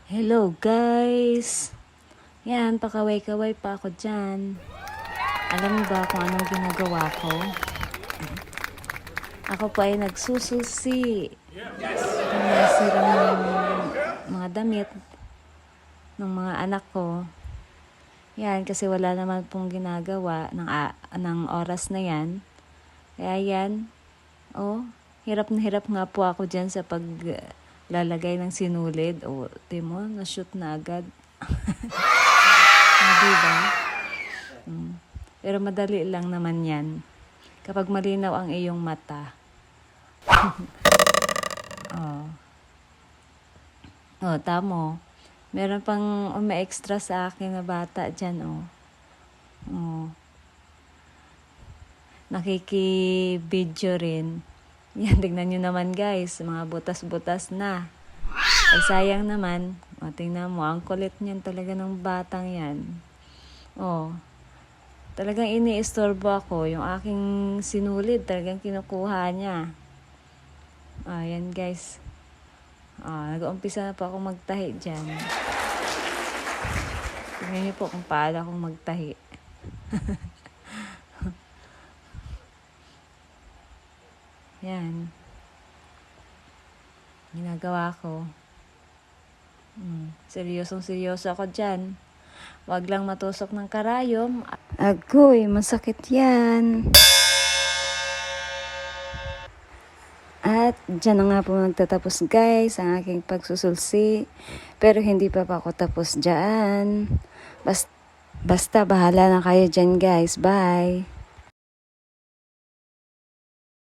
Hello guys! Yan, pakaway-kaway pa ako dyan. Alam niyo ba kung anong ginagawa ko? Ako pa ay nagsususi. Kung nasirang mga damit ng mga anak ko. Yan, kasi wala naman pong ginagawa ng oras na yan. Kaya yan, hirap na hirap nga po ako dyan sa paglalagay ng sinulid. Timo, na-shoot na agad. Diba? Pero madali lang naman yan. Kapag malinaw ang iyong mata. Tamo. Meron pang umi-extra sa akin na bata dyan, Nakiki-video rin. Yan, tignan nyo naman guys. Mga butas-butas na. Ay sayang naman. Tingnan mo, ang kulit niyan talaga ng batang yan. Talagang iniistorbo ako. Yung aking sinulid, talagang kinukuha niya. Yan guys. Nag-uumpisa na po ako magtahi dyan. Tingnan niyo po kung paano akong magtahi. Yan. Ginagawa ko. Seryosong-seryoso ako dyan. Wag lang matusok ng karayom. Agoy, masakit yan. At dyan na nga po nagtatapos guys ang aking pagsusulsi. Pero hindi pa ako tapos dyan. Basta bahala na kayo dyan guys. Bye!